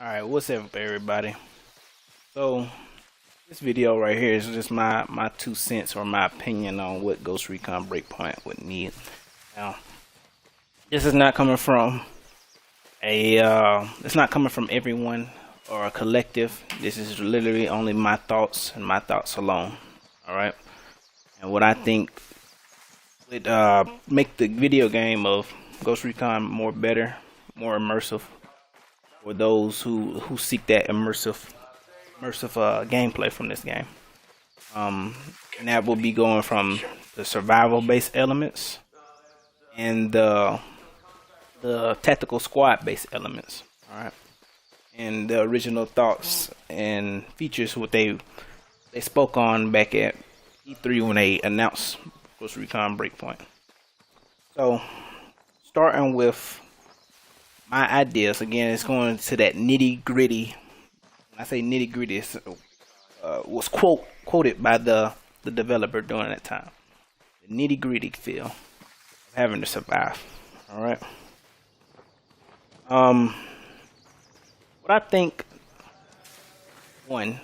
Alright, what's up everybody? So this video right here is just my 2 cents or my opinion on what Ghost Recon Breakpoint would need. Now, this is not coming from it's not coming from everyone or a collective. This is literally only my thoughts and my thoughts alone. Alright? And what I think would make the video game of Ghost Recon more better, more immersive for those who seek that immersive gameplay from this game. And that will be going from the survival based elements and the tactical squad based elements. Alright. And the original thoughts and features what they spoke on back at E3 when they announced Ghost Recon Breakpoint. So starting with my ideas, again, it's going to that nitty gritty. When I say nitty gritty, it was quoted by the developer during that time. The nitty gritty feel of having to survive. All right. What I think, one,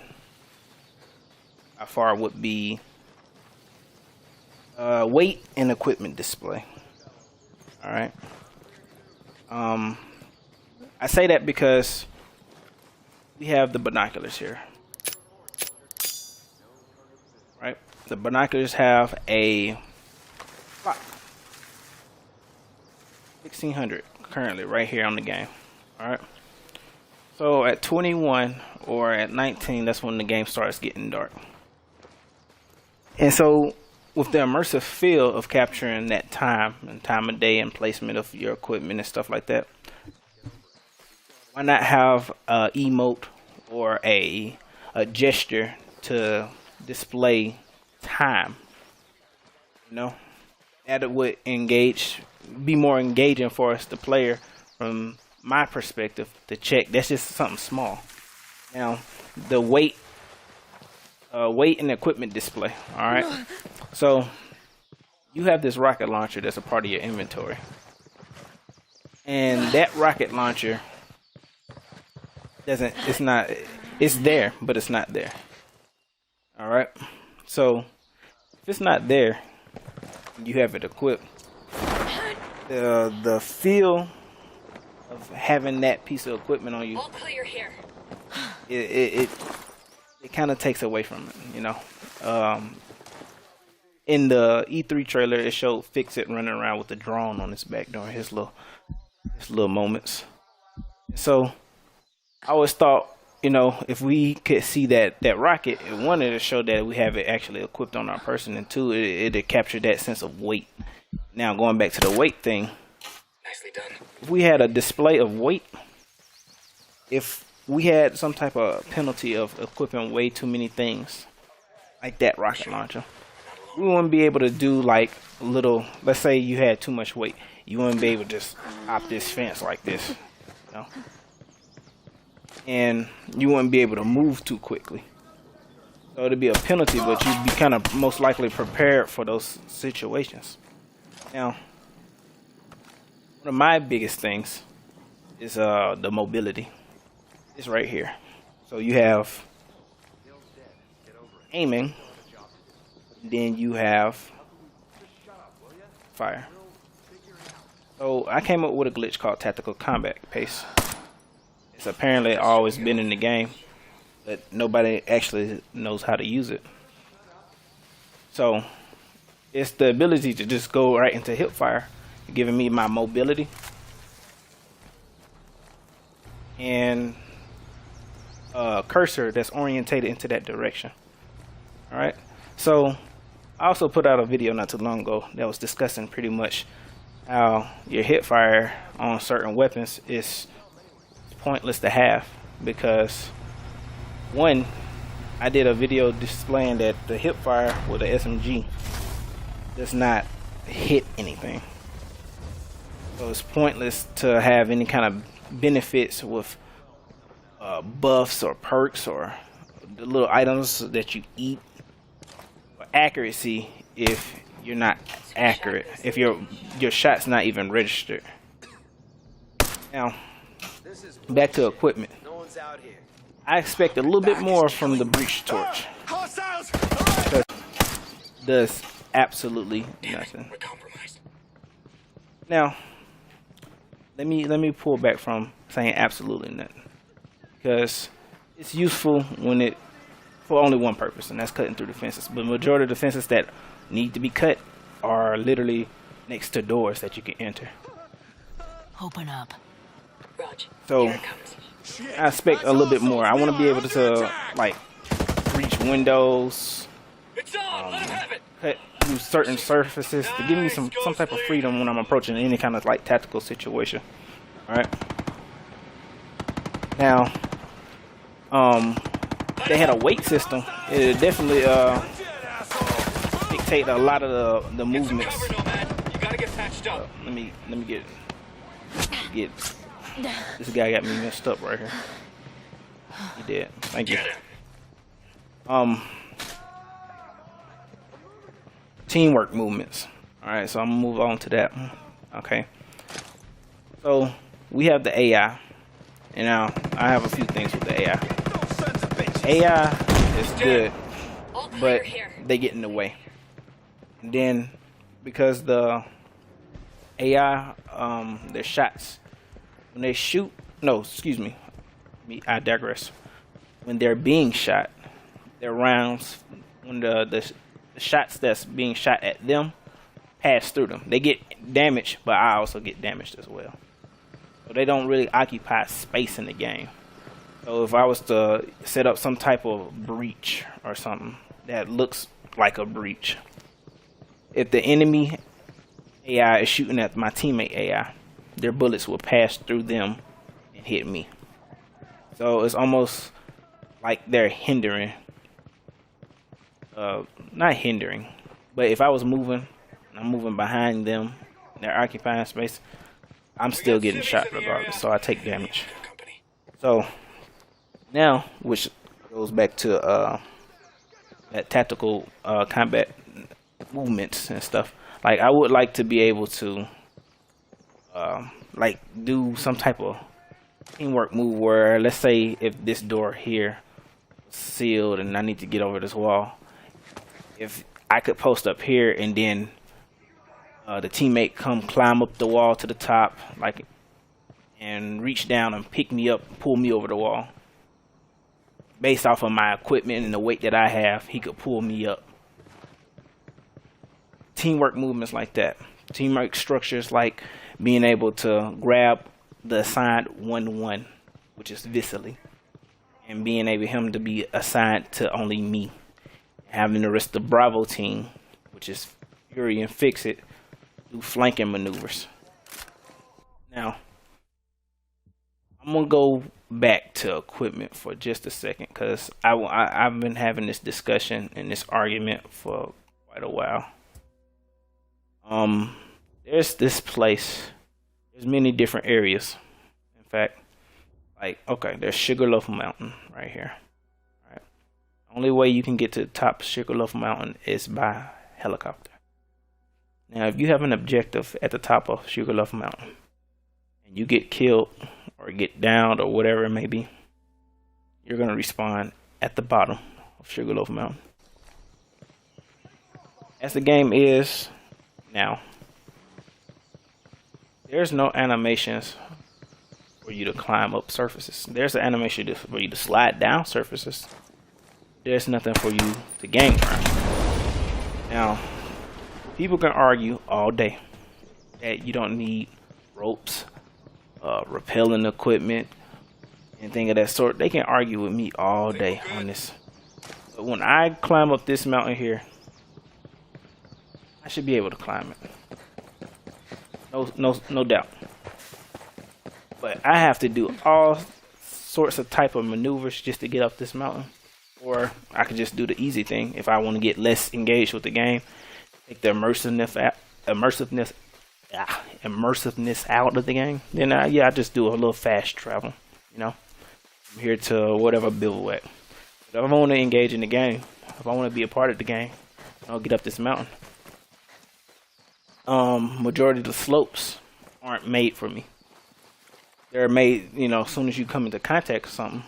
by far would be weight and equipment display. All right. I say that because we have the binoculars here, right? The binoculars have a clock, 1600 currently right here on the game. All right. So at 21 or at 19, that's when the game starts getting dark. And so with the immersive feel of capturing that time and time of day and placement of your equipment and stuff like that, why not have a emote or a gesture to display time? You know, that would be more engaging for us, the player, from my perspective to check. That's just something small. Now, the weight and equipment display. All right. So you have this rocket launcher that's a part of your inventory, and that rocket launcher it's there, but it's not there. All right. So if it's not there, you have it equipped. The feel of having that piece of equipment on you, all clear here. It kind of takes away from it, you know. In the E3 trailer, it showed Fix-It running around with the drone on his back during his little moments. So I always thought, you know, if we could see that rocket, it wanted to show that we have it actually equipped on our person, and two, it'd capture that sense of weight. Now going back to the weight thing, Nicely done. if we had a display of weight, if we had some type of penalty of equipping way too many things, like that rocket launcher, we wouldn't be able to do like little, let's say you had too much weight, you wouldn't be able to just hop this fence like this, you know? And you wouldn't be able to move too quickly. So it'd be a penalty, but you'd be kind of most likely prepared for those situations. Now, one of my biggest things is the mobility. It's right here. So you have aiming, then you have fire. So I came up with a glitch called tactical combat pace. It's apparently always been in the game, but nobody actually knows how to use it. So it's the ability to just go right into hip fire, giving me my mobility and a cursor that's orientated into that direction. All right. So I also put out a video not too long ago that was discussing pretty much how your hip fire on certain weapons is pointless to have, because one, I did a video displaying that the hip fire with the SMG does not hit anything. So it's pointless to have any kind of benefits with buffs or perks or the little items that you eat, or accuracy if you're not accurate, if your shot's not even registered. Now, back to equipment. Someone's out here. I expect a little bit more from the breach torch. Hostiles! Does absolutely nothing. We're compromised. Now, let me pull back from saying absolutely nothing, because it's useful when it for only one purpose, and that's cutting through defenses. But the majority of the defenses that need to be cut are literally next to doors that you can enter. Open up. Rog, So here it comes. I expect a little bit more. I want to be able to like reach windows, It's on! Let him have it! cut through certain surfaces to give me some type of freedom when I'm approaching any kind of like tactical situation. All right. Now, they had a weight system. It definitely dictate a lot of the Get some movements. cover, Nomad. You gotta get patched up. Let me get this guy got me messed up right here. He did. Thank you. Get him. Teamwork movements. All right, so I'm gonna move on to that. Okay. So we have the AI, and now I have a few things with the AI. AI is good, All clear but here. they get in the way. And then because the AI, their shots, when they shoot, no, excuse me, I digress. When they're being shot, their rounds, when the shots that's being shot at them pass through them, they get damaged, but I also get damaged as well. So they don't really occupy space in the game. So if I was to set up some type of breach or something that looks like a breach, if the enemy AI is shooting at my teammate AI, their bullets will pass through them and hit me. So it's almost like they're hindering. Not hindering, but if I was moving, I'm moving behind them, they're occupying space, I'm still getting shot regardless, so I take damage. So now, which goes back to that tactical combat movements and stuff. Like I would like to be able to like do some type of teamwork move where, let's say if this door here was sealed and I need to get over this wall, if I could post up here and then the teammate come climb up the wall to the top, like, and reach down and pick me up, pull me over the wall. Based off of my equipment and the weight that I have, he could pull me up. Teamwork movements like that. Teamwork structures like being able to grab the assigned 1-1, which is visibly, and being able him to be assigned to only me. Having the rest of the Bravo team, which is Fury and Fix It, do flanking maneuvers. Now, I'm gonna go back to equipment for just a second, because I've been having this discussion and this argument for quite a while. There's this place. There's many different areas. In fact, like, okay, there's Sugarloaf Mountain right here. All right. Only way you can get to the top of Sugarloaf Mountain is by helicopter. Now, if you have an objective at the top of Sugarloaf Mountain and you get killed or get downed or whatever it may be, you're gonna respawn at the bottom of Sugarloaf Mountain. As the game is now, there's no animations for you to climb up surfaces. There's an animation for you to slide down surfaces. There's nothing for you to gang around. Now, people can argue all day that you don't need ropes, rappelling equipment, anything of that sort. They can argue with me all day on this. But when I climb up this mountain here, I should be able to climb it. No doubt. But I have to do all sorts of type of maneuvers just to get up this mountain. Or I could just do the easy thing if I want to get less engaged with the game. Take the immersiveness out of the game. Then I just do a little fast travel. You know, from here to whatever bivouac. But if I want to engage in the game, if I want to be a part of the game, I'll get up this mountain. Majority of the slopes aren't made for me. they're made, you know, as soon as you come into contact with something,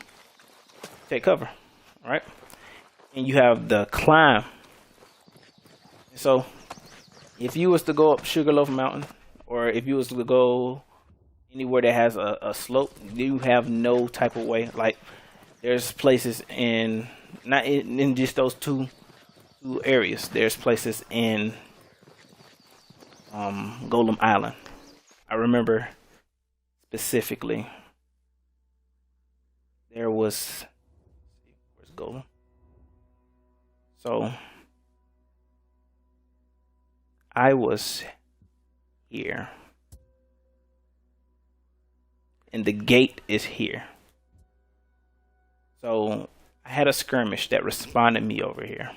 take cover, right? And you have the climb. So if you was to go up Sugarloaf Mountain, or if you was to go anywhere that has a slope, you have no type of way. Like, there's places in, not in just those two areas, there's places in Golem Island. I remember specifically there was, where's Golem? So I was here, and the gate is here. So I had a skirmish that responded me over here.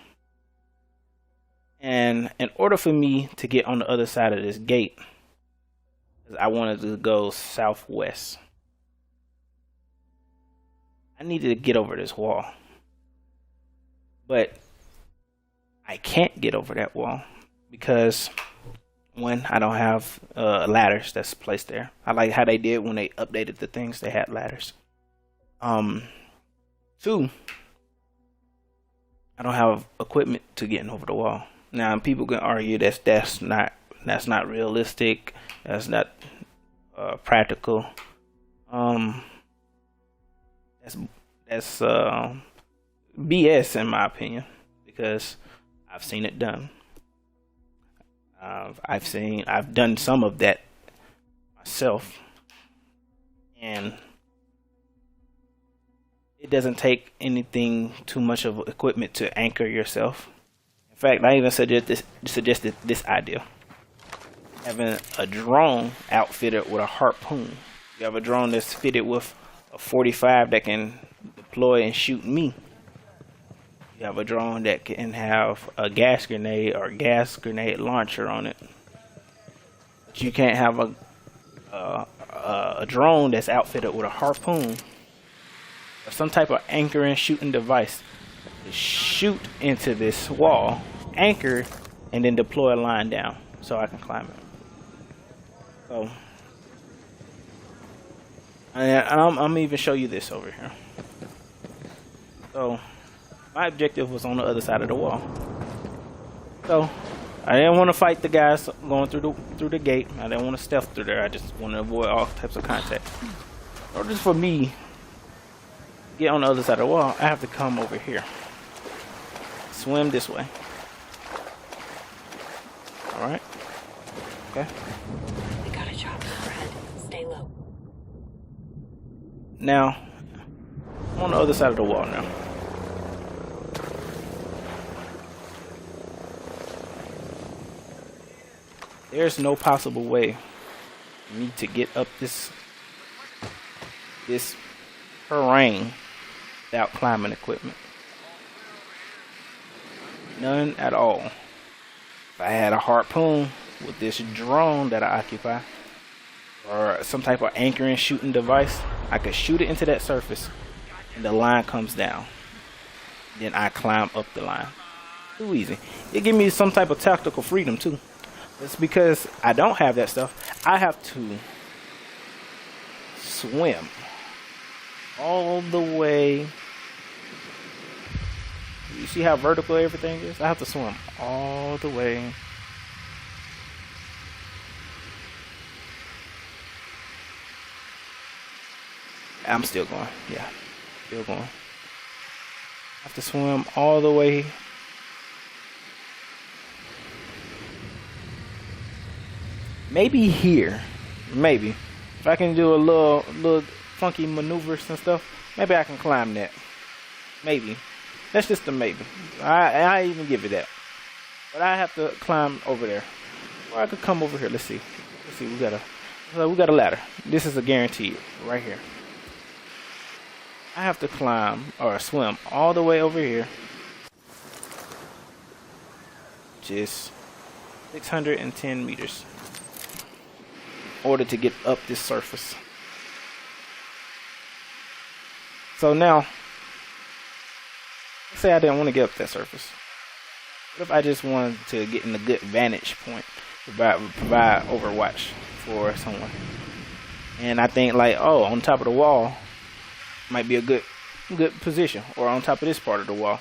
And in order for me to get on the other side of this gate, I wanted to go southwest. I needed to get over this wall. But I can't get over that wall because, one, I don't have ladders that's placed there. I like how they did when they updated the things, they had ladders. Two, I don't have equipment to getting over the wall. Now, people can argue that's not realistic. That's not practical. That's BS in my opinion, because I've seen it done. I've done some of that myself, and it doesn't take anything too much of equipment to anchor yourself. In fact, I even suggested this idea: having a drone outfitted with a harpoon. You have a drone that's fitted with a 45 that can deploy and shoot me. You have a drone that can have a gas grenade or gas grenade launcher on it. But you can't have a drone that's outfitted with a harpoon or some type of anchoring shooting device to shoot into this wall, anchor, and then deploy a line down so I can climb it. So, and I'm even show you this over here. So, my objective was on the other side of the wall. So, I didn't want to fight the guys going through the gate. I didn't want to stealth through there. I just want to avoid all types of contact. So, just for me to get on the other side of the wall, I have to come over here. Swim this way. Alright. Okay. We got a job overhead. Stay low. Now, I'm on the other side of the wall now. There's no possible way for me to get up this terrain without climbing equipment. None at all. If I had a harpoon with this drone that I occupy, or some type of anchoring shooting device, I could shoot it into that surface and the line comes down. Then I climb up the line. Too easy. It gives me some type of tactical freedom too. It's because I don't have that stuff. I have to swim all the way. You see how vertical everything is? I have to swim all the way I'm still going. Yeah, still going. I have to swim all the way. Maybe here. Maybe. If I can do a little funky maneuvers and stuff, maybe I can climb that. Maybe. That's just a maybe. I even give it that. But I have to climb over there. Or I could come over here. Let's see. Let's see. We got a ladder. This is a guarantee right here. I have to climb or swim all the way over here, which is 610 meters, in order to get up this surface. So now, let's say I didn't want to get up that surface. What if I just wanted to get in a good vantage point to provide overwatch for someone? and I think like, oh, on top of the wall might be a good position, or on top of this part of the wall.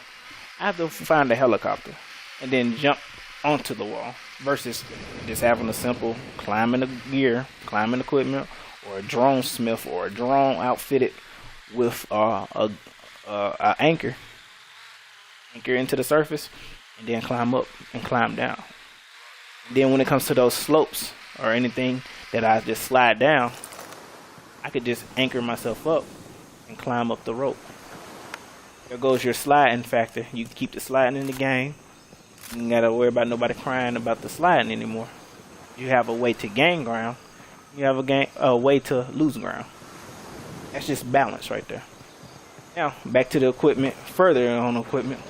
I have to find a helicopter and then jump onto the wall, versus just having a simple climbing the gear, climbing equipment, or a drone smith, or a drone outfitted with a anchor into the surface, and then climb up and climb down. And then when it comes to those slopes or anything that I just slide down, I could just anchor myself up and climb up the rope. There goes your sliding factor. You keep the sliding in the game. You ain't gotta worry about nobody crying about the sliding anymore. You have a way to gain ground. You have a way to lose ground. That's just balance right there. Now back to the equipment. Further on equipment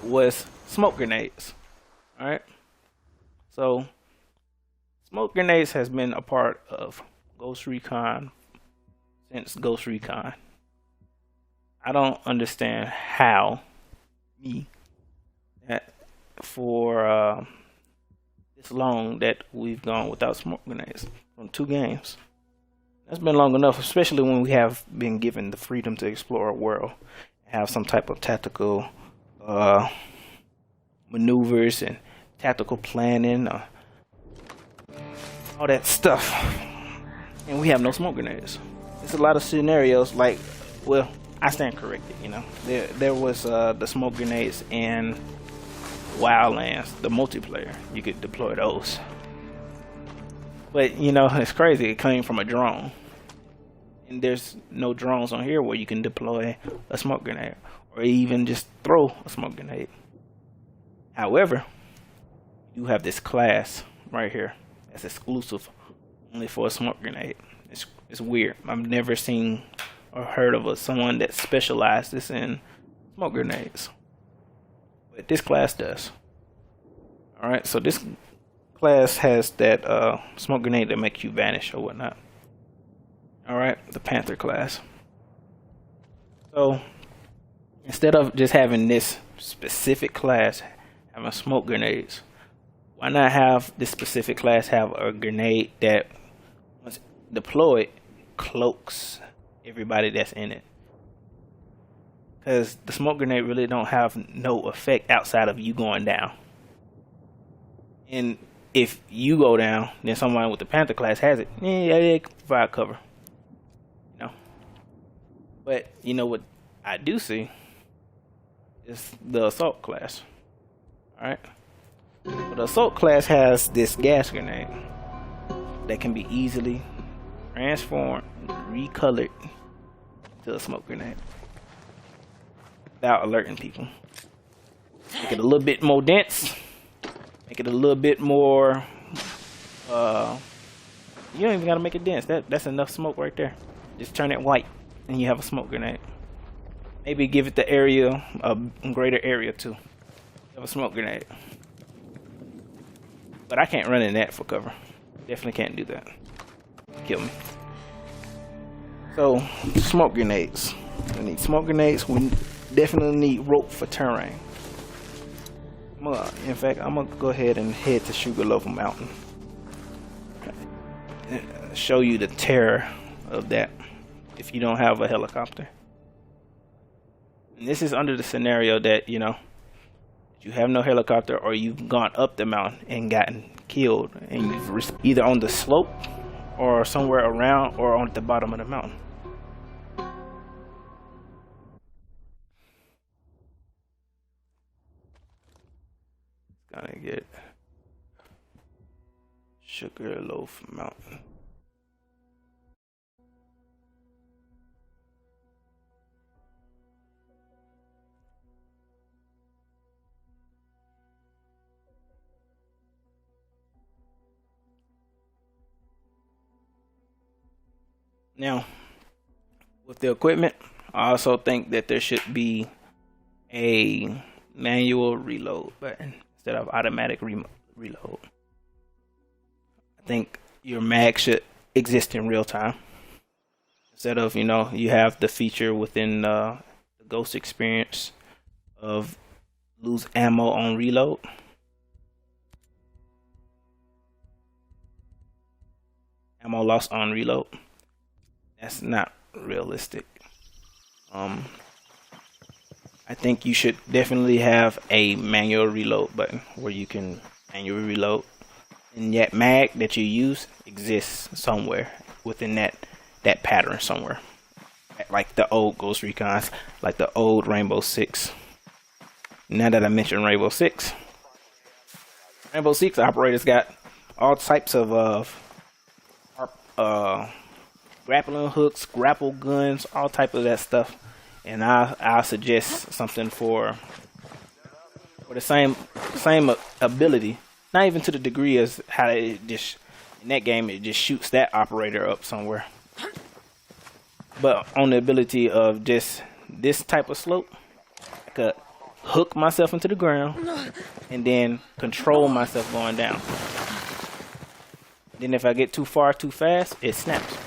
was smoke grenades. All right. So smoke grenades has been a part of Ghost Recon since Ghost Recon. I don't understand how that for this long that we've gone without smoke grenades from 2 games. That's been long enough, especially when we have been given the freedom to explore a world and have some type of tactical maneuvers and tactical planning, all that stuff. And we have no smoke grenades. There's a lot of scenarios like, well, I stand corrected, you know. There was the smoke grenades in Wildlands, the multiplayer. You could deploy those. But, you know, it's crazy. It came from a drone. And there's no drones on here where you can deploy a smoke grenade or even just throw a smoke grenade. However, you have this class right here that's exclusive only for a smoke grenade. It's weird. I've never seen or heard of someone that specializes in smoke grenades, but this class does. All right, so this class has that smoke grenade that makes you vanish or whatnot. All right, the Panther class. So instead of just having this specific class having smoke grenades, why not have this specific class have a grenade that once deployed cloaks everybody that's in it? Because the smoke grenade really don't have no effect outside of you going down. And if you go down, then someone with the Panther class has it. Yeah, they can provide cover. You know. But you know what I do see is the assault class. Alright. But the assault class has this gas grenade that can be easily transformed, recolored to a smoke grenade without alerting people. Make it a little bit more dense, make it a little bit more you don't even gotta make it dense. That's enough smoke right there. Just turn it white and you have a smoke grenade. Maybe give it the area, a greater area too. You have a smoke grenade. But I can't run in that for cover. Definitely can't do that. Kill me. So, smoke grenades. We need smoke grenades. We definitely need rope for terrain. In fact, I'm gonna go ahead and head to Sugarloaf Mountain. Show you the terror of that if you don't have a helicopter. And this is under the scenario that, you know, you have no helicopter or you've gone up the mountain and gotten killed, and you've either on the slope or somewhere around or on the bottom of the mountain. Gonna get Sugarloaf Mountain. Now, with the equipment, I also think that there should be a manual reload button instead of automatic reload. I think your mag should exist in real time instead of, you know, you have the feature within the Ghost experience of lose ammo on reload. ammo loss on reload. That's not realistic. I think you should definitely have a manual reload button where you can manually reload. And that mag that you use exists somewhere within that pattern somewhere. Like the old Ghost Recons, like the old Rainbow Six. Now that I mentioned Rainbow Six operators got all types of grappling hooks, grapple guns, all type of that stuff. And I suggest something for the same ability, not even to the degree as how it just in that game it just shoots that operator up somewhere, but on the ability of just this type of slope, I could hook myself into the ground and then control myself going down. Then if I get too far too fast, it snaps.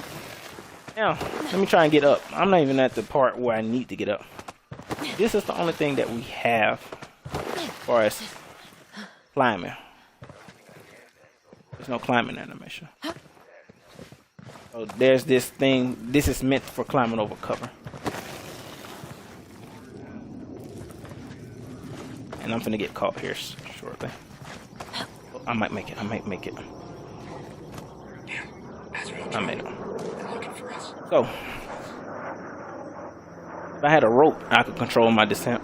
Now, let me try and get up. I'm not even at the part where I need to get up. This is the only thing that we have as far as climbing. There's no climbing animation. So there's this thing. This is meant for climbing over cover. And I'm finna get caught here shortly. Oh, I might make it. I made it. So, if I had a rope, I could control my descent,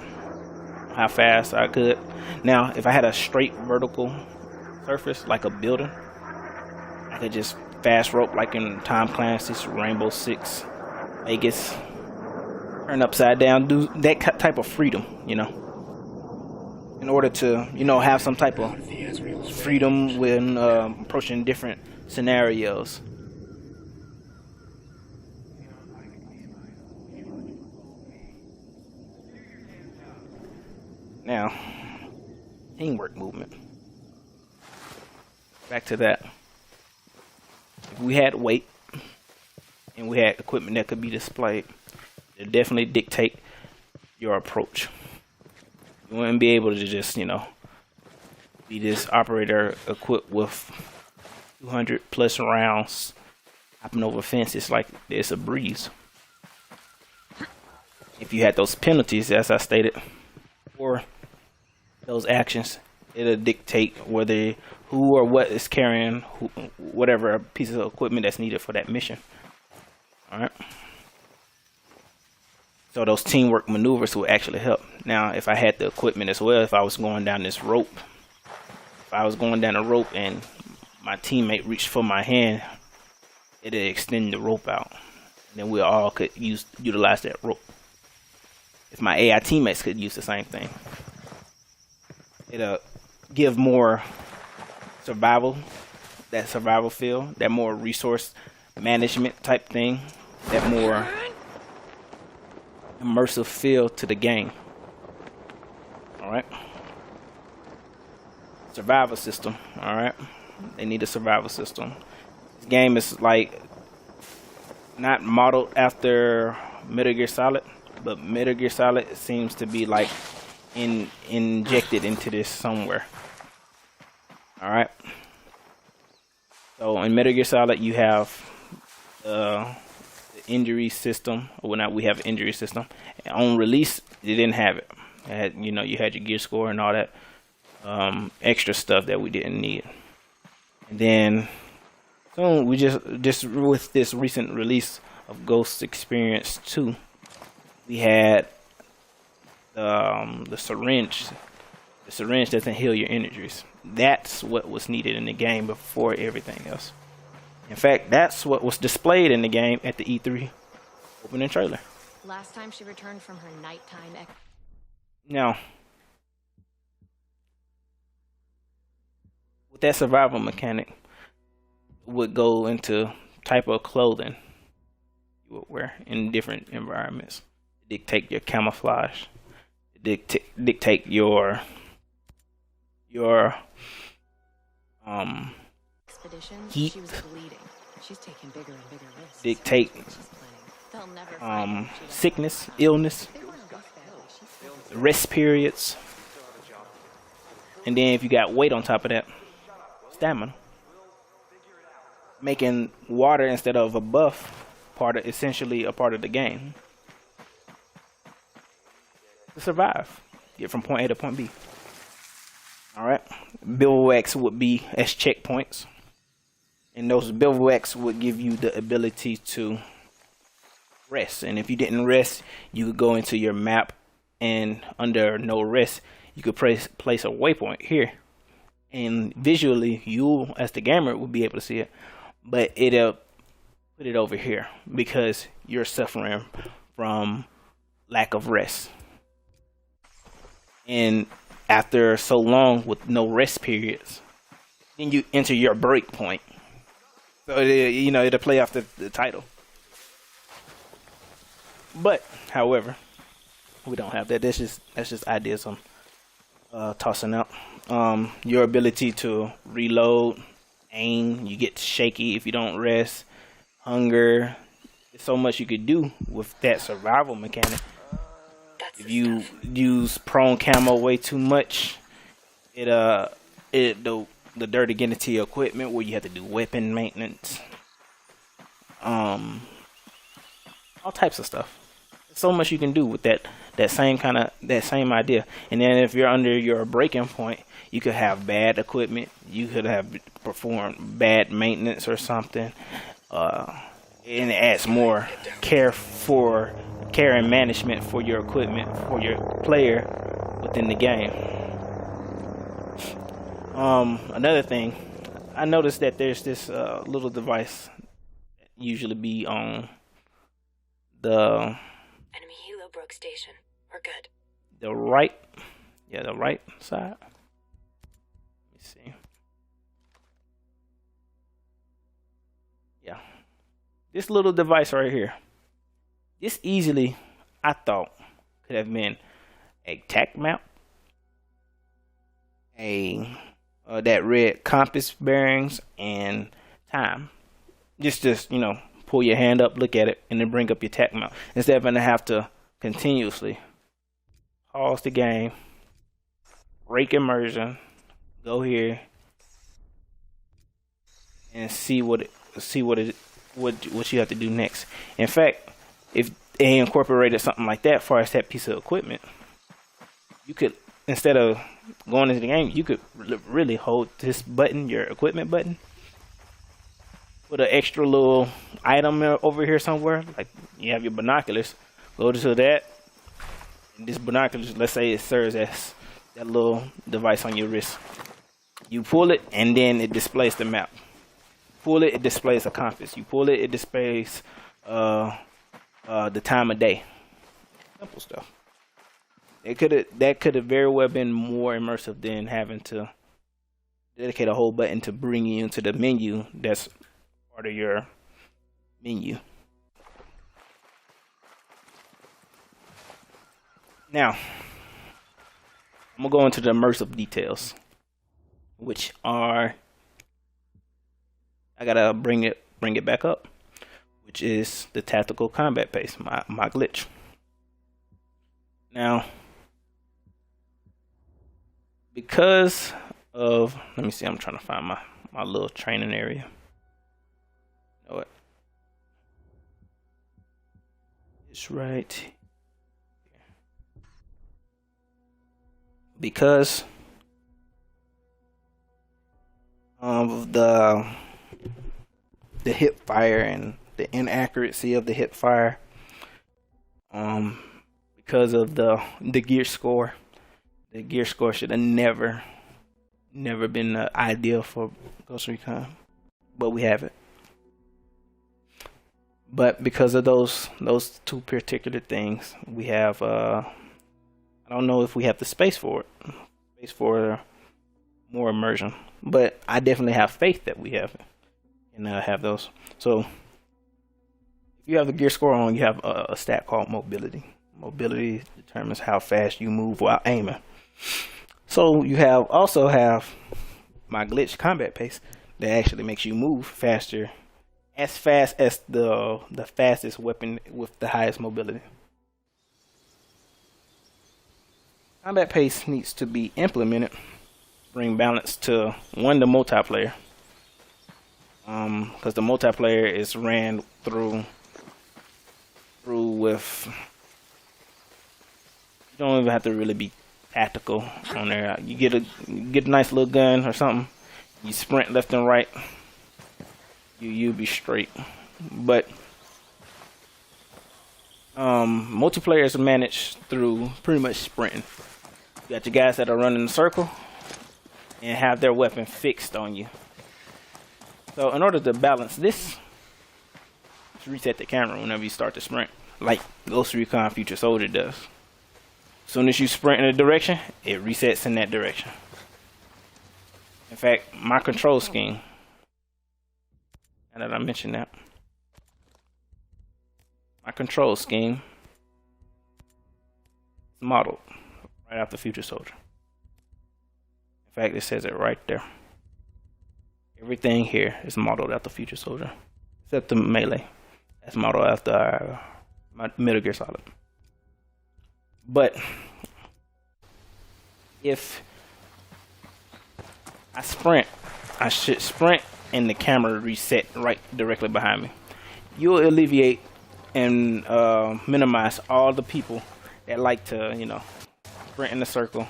how fast I could. Now, if I had a straight vertical surface, like a building, I could just fast rope like in Tom Clancy's Rainbow Six, Vegas, turn upside down, do that type of freedom, you know, in order to, you know, have some type of freedom when approaching different scenarios. Now, teamwork movement. Back to that. If we had weight and we had equipment that could be displayed, it definitely dictate your approach. You wouldn't be able to just, you know, be this operator equipped with 200 plus rounds, hopping over fences like it's a breeze. If you had those penalties, as I stated, or those actions, it'll dictate whether who or what is carrying whatever piece of equipment that's needed for that mission. All right. So those teamwork maneuvers will actually help. Now, if I had the equipment as well, if I was going down this rope, and my teammate reached for my hand, it'll extend the rope out. And then we all could utilize that rope. If my AI teammates could use the same thing, it'll give more survival feel, that more resource management type thing, that more immersive feel to the game. All right. Survival system. All right. They need a survival system. This game is like not modeled after Metal Gear Solid, but Metal Gear Solid seems to be like injected into this somewhere. All right. So in Metal Gear Solid, you have the injury system. Well, not we have an injury system. And on release, they didn't have it. It had, you know, you had your gear score and all that extra stuff that we didn't need. And then soon we just with this recent release of Ghost Experience 2, we had the syringe. The syringe doesn't heal your injuries. That's what was needed in the game before everything else. In fact, that's what was displayed in the game at the E3 opening trailer. Last time she returned from her nighttime. Now, with that survival mechanic, would go into type of clothing you would wear in different environments. Dictate your camouflage. Dictate your Expedition, heat. she was bleeding. She's taking bigger and bigger risks. Dictate They'll never find her. sickness, illness, rest periods, and then if you got weight on top of that, stamina. making water instead of a buff essentially a part of the game to survive, get from point A to point B. All right, bivouacs would be as checkpoints, and those bivouacs would give you the ability to rest. And if you didn't rest, you could go into your map, and under no rest, you could place a waypoint here, and visually, you as the gamer will be able to see it, but it'll put it over here because you're suffering from lack of rest. And after so long with no rest periods, then you enter your breakpoint. So it'll play off the title. But however, we don't have that. That's just ideas I'm tossing out. Your ability to reload, aim, you get shaky if you don't rest, hunger. There's so much you could do with that survival mechanic. If you use prone camo way too much, the dirty get into your equipment where you have to do weapon maintenance, all types of stuff. So much you can do with that same idea. And then if you're under your breaking point, you could have bad equipment, you could have performed bad maintenance or something, and it adds more care and management for your equipment for your player within the game. Another thing, I noticed that there's this little device that usually be on the enemy helo broke station. We're good. The right side. Let me see. Yeah, this little device right here. This easily, I thought, could have been a tac map, that red compass bearings, and time. Just pull your hand up, look at it, and then bring up your tac map instead of gonna have to continuously pause the game, break immersion, go here, and see what you have to do next. In fact, if they incorporated something like that for us, that piece of equipment, you could, instead of going into the game, you could really hold this button, your equipment button, put an extra little item over here somewhere, like you have your binoculars, go to that, and this binoculars, let's say it serves as that little device on your wrist. You pull it, and then it displays the map. Pull it, it displays a compass. You pull it, it displays the time of day. Simple stuff. That could have very well been more immersive than having to dedicate a whole button to bring you into the menu that's part of your menu. Now, I'm gonna go into the immersive details, which are, I gotta bring it back up, which is the tactical combat pace, my glitch. Now, because of, let me see, I'm trying to find my little training area. You know what? It's right here. Because of the hip fire and the inaccuracy of the hip fire, because of the gear score. The gear score should have never been ideal for Ghost Recon, but we have it. But because of those two particular things, we have I don't know if we have the space for more immersion, but I definitely have faith that we have it and have those. So if you have the gear score on, you have a stat called mobility. Mobility determines how fast you move while aiming. So you also have my glitch combat pace that actually makes you move faster, as fast as the fastest weapon with the highest mobility. Combat pace needs to be implemented, bring balance to the multiplayer. because the multiplayer is ran through with, you don't even have to really be tactical on there. You get a nice little gun or something, you sprint left and right, you'll be straight. But multiplayer is managed through pretty much sprinting. You got your guys that are running in a circle and have their weapon fixed on you. So in order to balance this, just reset the camera whenever you start to sprint, like Ghost Recon Future Soldier does. As soon as you sprint in a direction, it resets in that direction. In fact, my control scheme, now that I mentioned that, my control scheme is modeled right after Future Soldier. In fact, it says it right there. Everything here is modeled after Future Soldier, except the melee. That's modeled after my Metal Gear Solid. But if I sprint, I should sprint and the camera reset right directly behind me. You'll alleviate and minimize all the people that like to, you know, sprint in a circle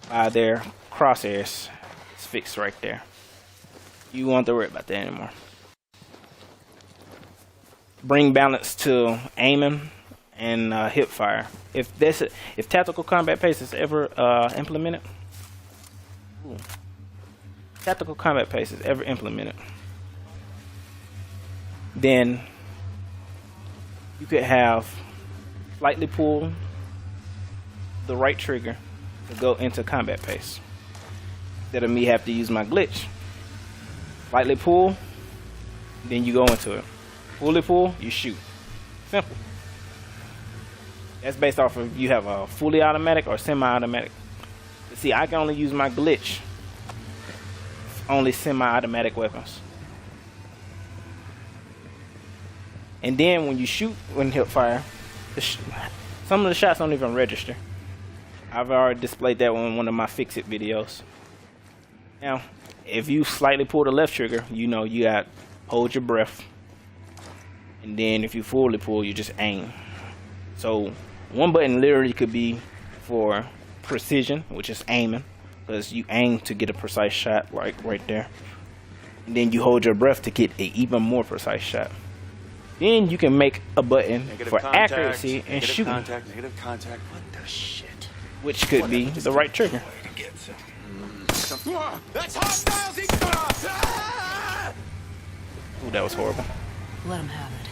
by their crosshairs. It's fixed right there. You won't have to worry about that anymore. Bring balance to aiming and hip fire. If tactical combat pace is ever implemented, then you could have slightly pull the right trigger to go into combat pace. Instead of me have to use my glitch. Slightly pull, then you go into it. Fully pull, you shoot. Simple. That's based off of you have a fully automatic or semi-automatic. See, I can only use my glitch. Only semi-automatic weapons. And then when you shoot when hip fire, some of the shots don't even register. I've already displayed that in one of my fix-it videos. Now, if you slightly pull the left trigger, you know you got hold your breath. And then if you fully pull, you just aim. So one button literally could be for precision, which is aiming, because you aim to get a precise shot like right there. And then you hold your breath to get an even more precise shot. Then you can make a button for accuracy and shooting. Negative contact. What the shit? Which could be the right trigger. That's hostiles! Ooh, that was horrible. Let him have it.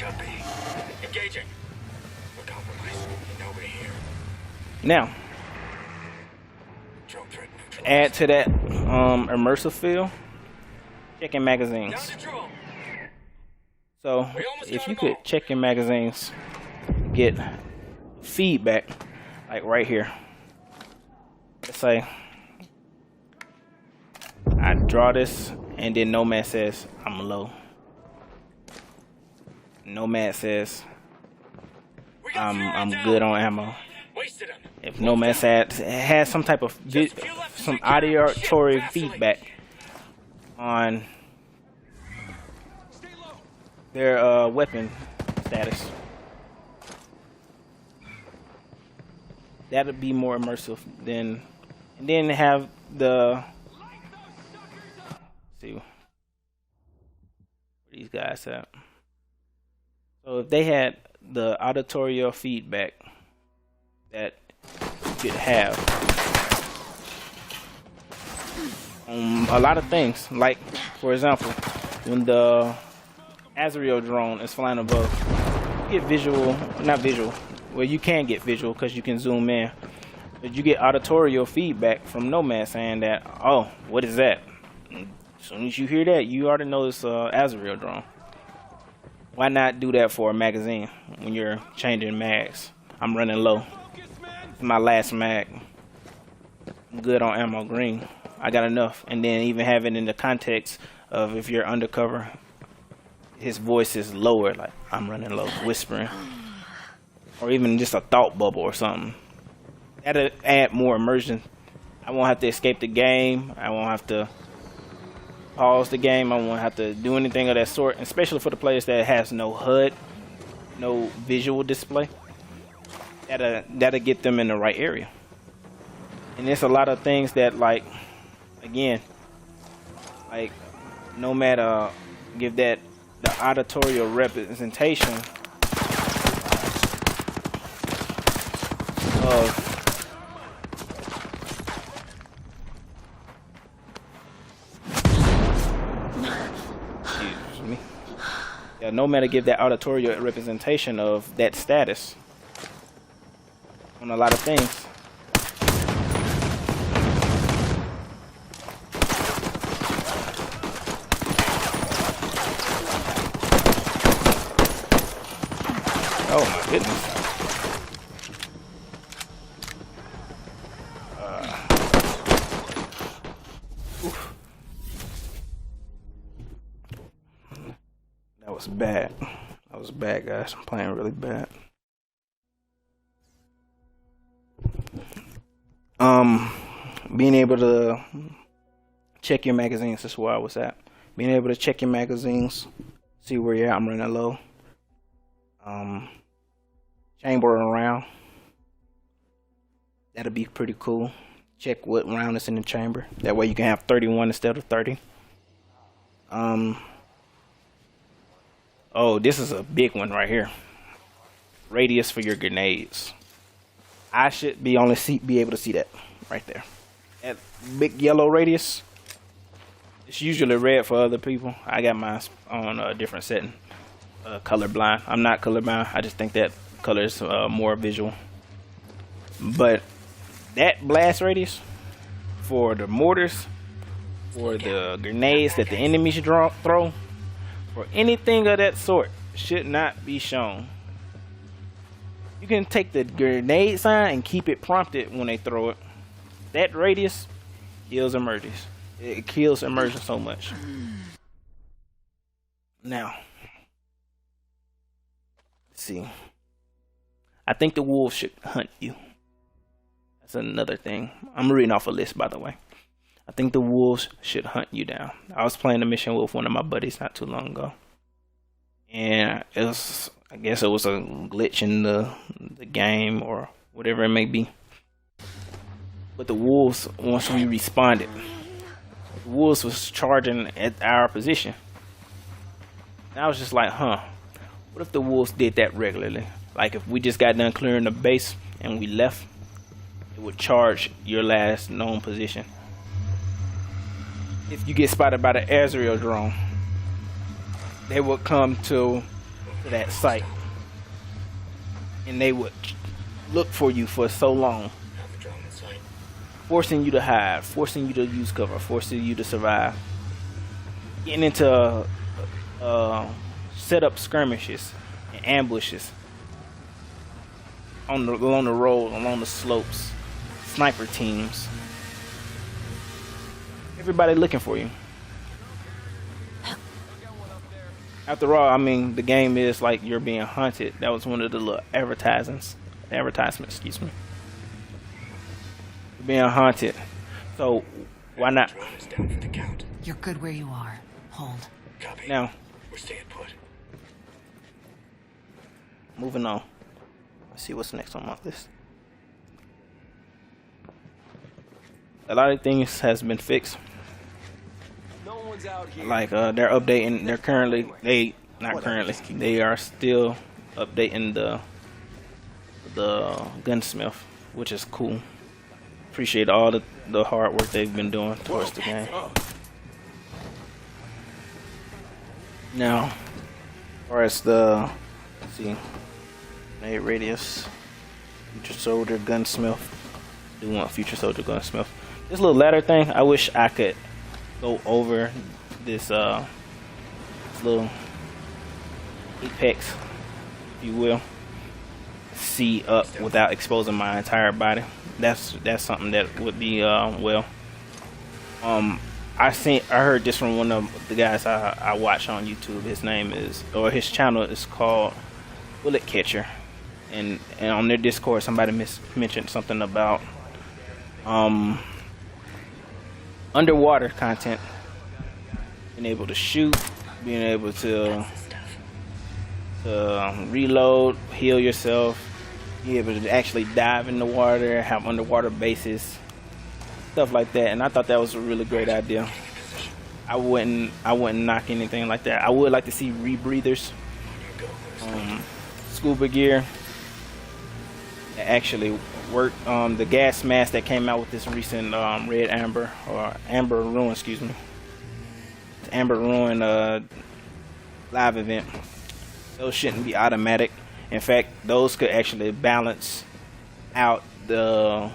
Copy. Engaging. We're compromised. Nobody here. Now, Drone threat neutralized. add to that immersive feel, checking magazines. Down to drone. So if you could check your magazines, get feedback, like right here. Let's say I draw this and then Nomad says I'm low. Nomad says I'm good on ammo. Wasted him. If Nomad has some type of some auditory feedback on their weapon status, that'd be more immersive than, and then have the, see where these guys at. So if they had the auditory feedback that you could have on a lot of things, like for example, when the Azrael drone is flying above, you get visual, not visual, well you can get visual because you can zoom in, but you get auditory feedback from Nomad saying that, oh, what is that? And as soon as you hear that, you already know it's Azrael drone. Why not do that for a magazine when you're changing mags? I'm running low. It's my last mag. I'm good on ammo green. I got enough. And then even have it in the context of if you're undercover, his voice is lower, like I'm running low, whispering. Or even just a thought bubble or something. That'll add more immersion. I won't have to escape the game. I won't have to pause the game. I won't have to do anything of that sort, especially for the players that has no HUD, no visual display. That'll get them in the right area. And there's a lot of things that, like, again, like, no matter, give that the auditorial representation of no matter give that auditorial representation of that status on a lot of things. Oh my goodness. That was bad. That was bad, guys. I'm playing really bad. Being able to check your magazines is where I was at. Being able to check your magazines, see where you're at. I'm running low. Chamber around. That'll be pretty cool. Check what round is in the chamber. That way you can have 31 instead of 30. Oh, this is a big one right here. Radius for your grenades. I should be able to see that right there. That big yellow radius. It's usually red for other people. I got mine on a different setting. Colorblind. I'm not colorblind. I just think that color is more visual. But that blast radius for the mortars, for the grenades that the enemies throw, for anything of that sort, should not be shown. You can take the grenade sign and keep it prompted when they throw it. That radius kills emergers. It kills immersion so much. Now, let's see. I think the wolves should hunt you. That's another thing. I'm reading off a list, by the way. I think the wolves should hunt you down. I was playing a mission with one of my buddies not too long ago, and it was, I guess it was a glitch in the game or whatever it may be. But the wolves, once we responded, the wolves was charging at our position. And I was just like, what if the wolves did that regularly? Like if we just got done clearing the base and we left, it would charge your last known position. If you get spotted by the Azrael drone, they would come to that site and they would look for you for so long, forcing you to hide, forcing you to use cover, forcing you to survive, getting into set up skirmishes and ambushes along the road, along the slopes, sniper teams. Everybody looking for you. After all, I mean, the game is like you're being hunted. That was one of the little advertisements, excuse me. You're being hunted. So, why not? You're good where you are. Hold. Copy. Now, We're staying put. moving on. Let's see what's next on my list. A lot of things has been fixed. Like they're updating. They are still updating the gunsmith, which is cool. Appreciate all the hard work they've been doing towards the game. Now, as far as the, let's see, grenade radius, future soldier gunsmith. Do want future soldier gunsmith. This little ladder thing, I wish I could go over this little apex, if you will, see up without exposing my entire body. That's something that would be well. I heard this from one of the guys I watch on YouTube. His name is, or his channel is called Bullet Catcher, and on their Discord somebody mentioned something about underwater content being able to shoot, being able to reload, heal yourself, be able to actually dive in the water, have underwater bases, stuff like that. And I thought that was a really great idea. I wouldn't knock anything like that. I would like to see rebreathers, scuba gear that actually work. The gas mask that came out with this recent Red Amber or Amber Ruin, excuse me, Amber Ruin live event. Those shouldn't be automatic. In fact, those could actually balance out the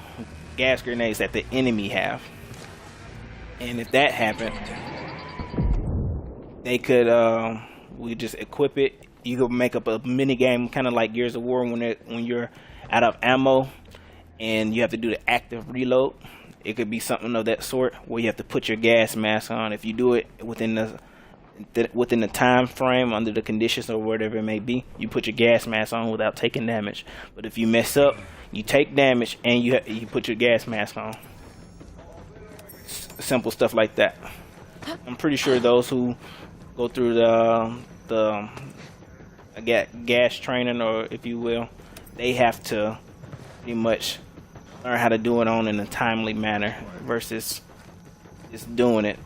gas grenades that the enemy have. And if that happened, they could we just equip it. You could make up a mini game, kind of like Gears of War, when you're out of ammo and you have to do the active reload. It could be something of that sort where you have to put your gas mask on. If you do it within the time frame, under the conditions or whatever it may be, you put your gas mask on without taking damage. But if you mess up, you take damage and you put your gas mask on. Simple stuff like that. I'm pretty sure those who go through the gas training, or if you will, they have to pretty much learn how to do it in a timely manner versus just doing it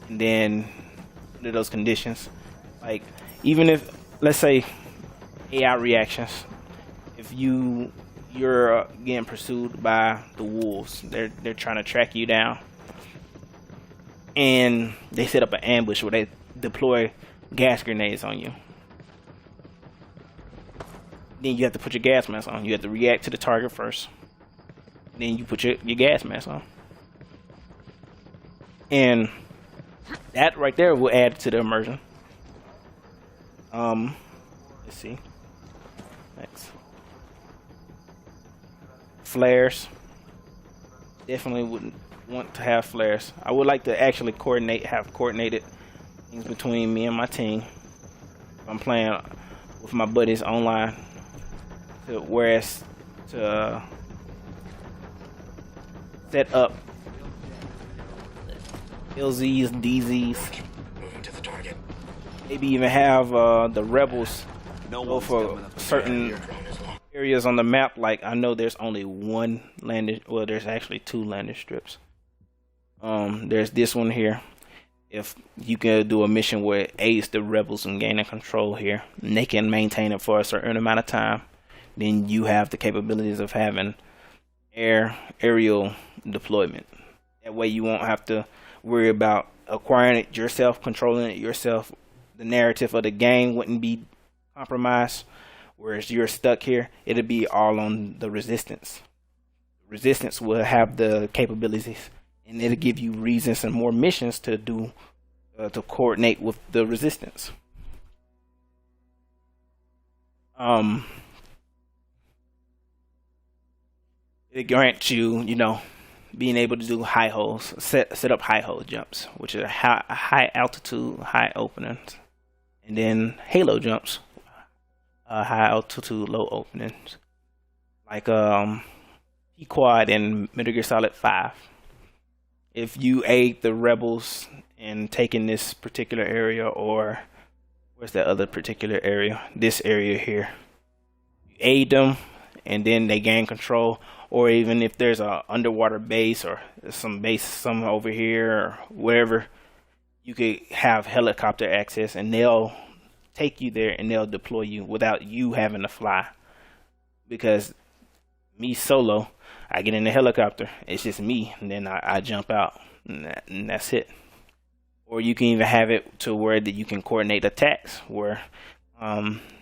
and then under those conditions. Like, even if, let's say, AI reactions, if you're getting pursued by the wolves, they're trying to track you down, and they set up an ambush where they deploy gas grenades on you. Then you have to put your gas mask on. You have to react to the target first. Then you put your gas mask on. And that right there will add to the immersion. Let's see. Next. Flares. Definitely wouldn't want to have flares. I would like to actually have coordinated things between me and my team. If I'm playing with my buddies online. Whereas to set up LZs, DZs, Moving to the target. maybe even have the rebels go for certain areas on the map. Like, I know there's only one landing, well, there's actually two landing strips. There's this one here. If you can do a mission where it aids the rebels in gaining control here, and they can maintain it for a certain amount of time, then you have the capabilities of having aerial deployment. That way you won't have to worry about acquiring it yourself, controlling it yourself. The narrative of the game wouldn't be compromised, whereas you're stuck here. It'll be all on the resistance. Resistance will have the capabilities, and it'll give you reasons and more missions to do to coordinate with the resistance. It grants you, being able to do high holes, set up high hole jumps, which are high altitude, high openings, and then halo jumps, high altitude, low openings, like P-Quad in Metal Gear Solid 5. If you aid the rebels in taking this particular area, or where's that other particular area? This area here. You aid them, and then they gain control. Or even if there's a underwater base or some base somewhere over here or wherever, you could have helicopter access, and they'll take you there and they'll deploy you without you having to fly. Because me solo, I get in the helicopter, it's just me, and then I jump out, and that's it. Or you can even have it to where that you can coordinate attacks, where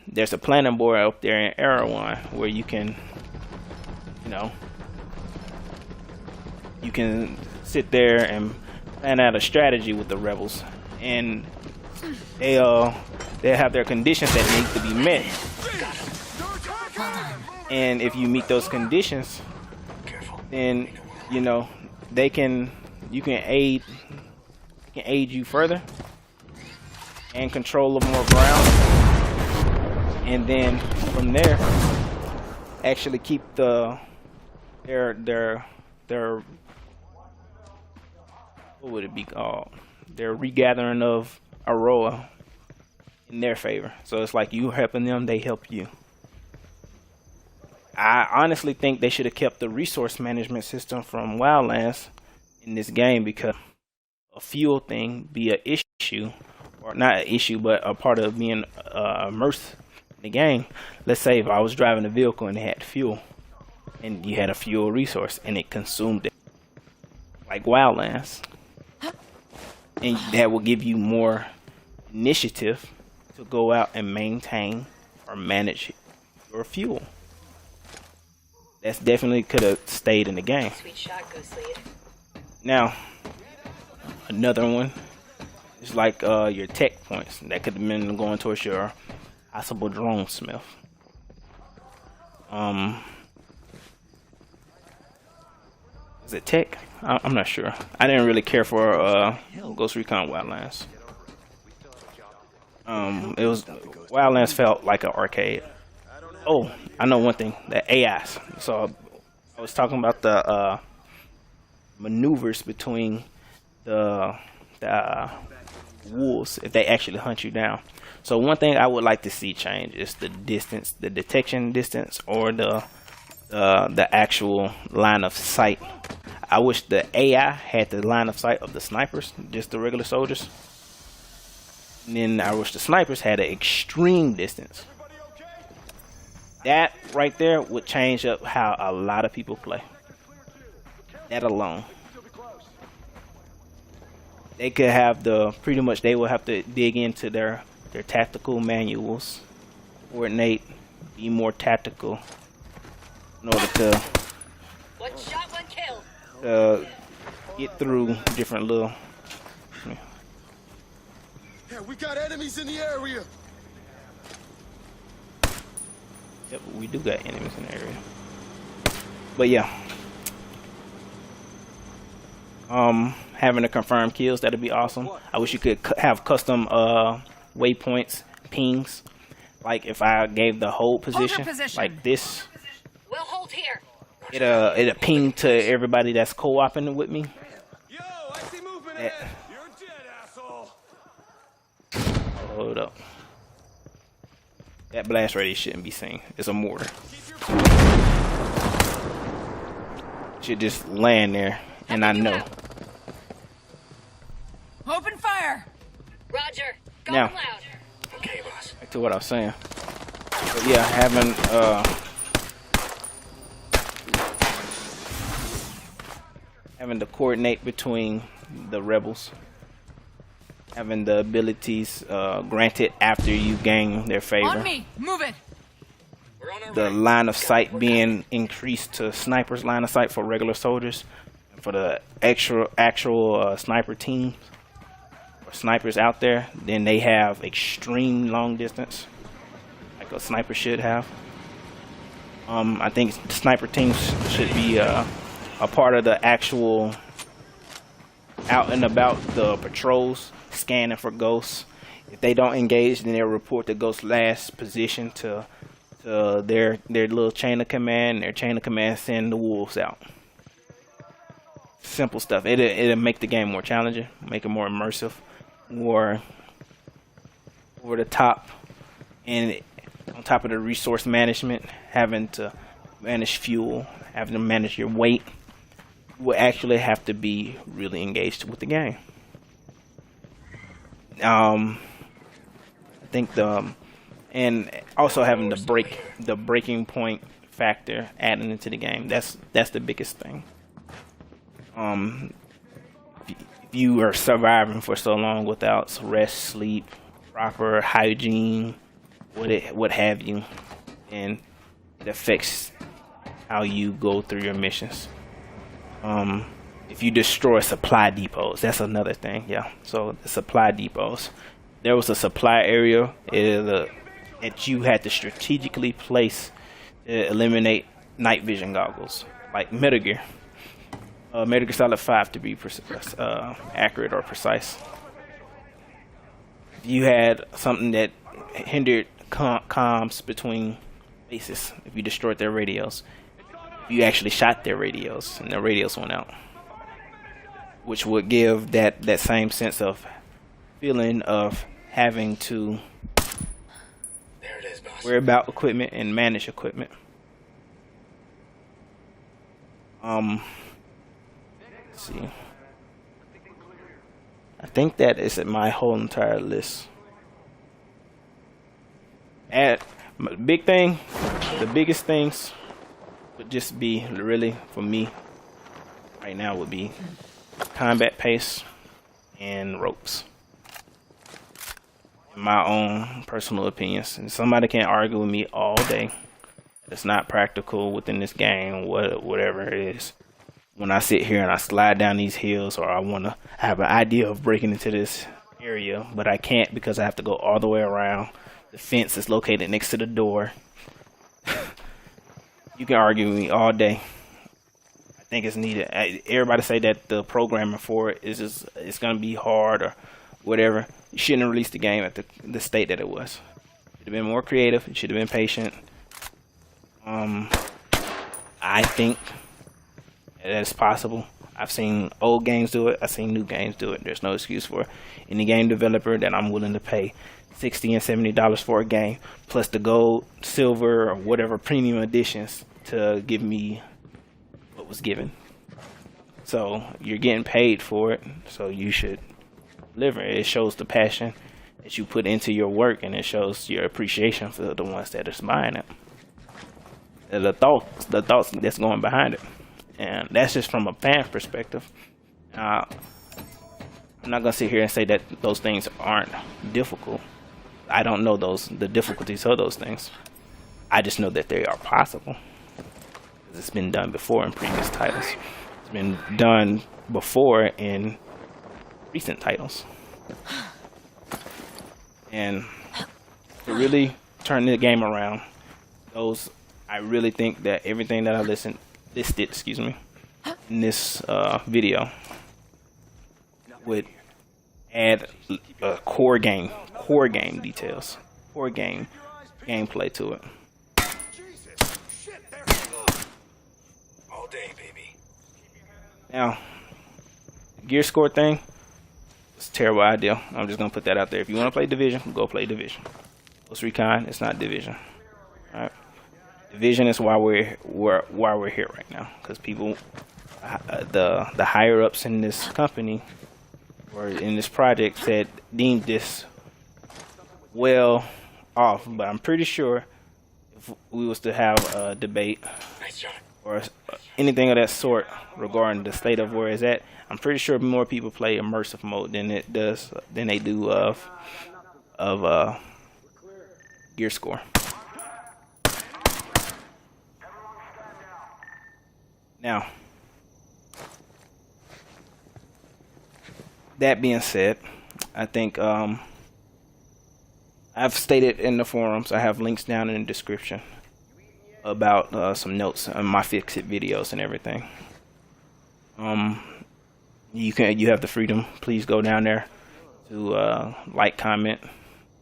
there's a planning board up there in Erewhon where you can, you can sit there and plan out a strategy with the rebels, and they'll have their conditions that need to be met. And if you meet those conditions, then you can aid you further and control more ground, and then from there actually keep their what would it be called? their regathering of Aurora in their favor. So it's like you helping them, they help you. I honestly think they should have kept the resource management system from Wildlands in this game, because a fuel thing be an issue, or not an issue, but a part of being immersed in the game. Let's say if I was driving a vehicle and it had fuel, and you had a fuel resource and it consumed it, like Wildlands, and that will give you more initiative to go out and maintain or manage your fuel. That's definitely could have stayed in the game. Sweet shot, Ghost Lead. Now, another one is like your tech points that could have been going towards your possible drone smith. Is it tech? I'm not sure. I didn't really care for Ghost Recon Wildlands. It was Wildlands felt like an arcade. Oh, I know one thing, the AIs. So I was talking about the maneuvers between the wolves if they actually hunt you down. So one thing I would like to see change is the distance, the detection distance, or the actual line of sight. I wish the AI had the line of sight of the snipers, just the regular soldiers. And then I wish the snipers had an extreme distance. That right there would change up how a lot of people play. That alone. They could have pretty much they will have to dig into their tactical manuals, coordinate, be more tactical in order to One shot, one kill. Get through different little. Yeah, we got enemies in the area. Yep, we do got enemies in the area. But yeah. Having the confirmed kills, that'd be awesome. I wish you could have custom waypoints, pings. Like if I gave the hold position like this, We'll hold here. it'll ping to everybody that's co-oping with me. Yo, I see movement ahead. You're dead, asshole. Hold up. That blast radius shouldn't be seen. It's a mortar. Should just land there, and I know. Open fire! Roger. Go Now. loud. Okay, boss. Back to what I was saying. But yeah, having to coordinate between the rebels, having the abilities granted after you gain their favor. On me! Move it! We're on our The way. line of sight being increased to snipers' line of sight for regular soldiers, and for the actual sniper teams or snipers out there, then they have extreme long distance, like a sniper should have. I think sniper teams should be a part of the actual out and about the patrols, scanning for ghosts. If they don't engage, then they'll report the ghost's last position to their little chain of command. Their chain of command send the wolves out. Simple stuff. It'll make the game more challenging, make it more immersive, more over the top, and on top of the resource management, having to manage fuel, having to manage your weight, you will actually have to be really engaged with the game. I think and also having the breaking point factor added into the game. That's the biggest thing. If you are surviving for so long without rest, sleep, proper hygiene, what have you, and it affects how you go through your missions. If you destroy supply depots, that's another thing. Yeah, so the supply depots, there was a supply area that you had to strategically place to eliminate night vision goggles, like Metal Gear. Metal Gear Solid 5 to be accurate or precise. You had something that hindered comms between bases. If you destroyed their radios, you actually shot their radios and their radios went out. which would give that same sense of feeling of having to There it is, boss. worry about equipment and manage equipment. Let's see. I think that is my whole entire list. The biggest things would just be really for me right now would be combat pace and ropes. In my own personal opinions, and somebody can argue with me all day. It's not practical within this game, whatever it is. When I sit here and I slide down these hills, or I want to have an idea of breaking into this area, but I can't because I have to go all the way around. The fence is located next to the door. You can argue with me all day. I think it's needed. Everybody say that the programming for it is just, it's going to be hard or whatever. You shouldn't have released the game at the state that it was. Should have been more creative. It should have been patient. I think that's possible. I've seen old games do it. I've seen new games do it. There's no excuse for any game developer that I'm willing to pay $60 and $70 for a game, plus the gold, silver, or whatever premium editions to give me what was given. So you're getting paid for it, so you should deliver. It shows the passion that you put into your work, and it shows your appreciation for the ones that is buying it. The thoughts that's going behind it, and that's just from a fan perspective. I'm not gonna sit here and say that those things aren't difficult. I don't know the difficulties of those things. I just know that they are possible. It's been done before in previous titles. It's been done before in recent titles. And to really turn the game around, I really think that everything that I listed, in this video would add core game details, core gameplay to it. Jesus, shit, there. All day, baby. Now, the gear score thing, it's a terrible idea. I'm just gonna put that out there. If you want to play Division, go play Division. Ghost Recon, it's not Division. All right. Division is why we're here right now, because people, the higher ups in this company or in this project deemed this well off. But I'm pretty sure if we was to have a debate Nice shot. or anything of that sort regarding the state of where it's at, I'm pretty sure more people play immersive mode than they do of gear score. Now, that being said, I think I've stated in the forums, I have links down in the description about some notes on my Fix-It videos and everything. You have the freedom. Please go down there to like, comment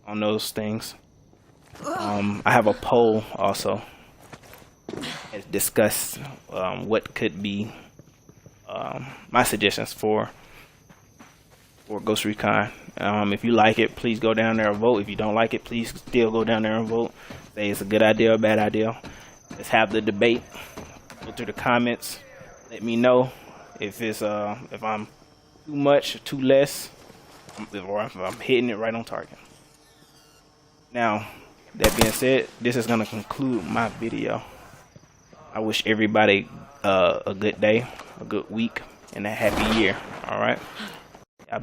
on those things. I have a poll also that discuss what could be my suggestions for Ghost Recon. If you like it, please go down there and vote. If you don't like it, please still go down there and vote. Say it's a good idea or a bad idea. Let's have the debate. Go through the comments. Let me know if I'm too much or too less, or if I'm hitting it right on target. Now, that being said, this is gonna conclude my video. I wish everybody a good day, a good week, and a happy year. All right.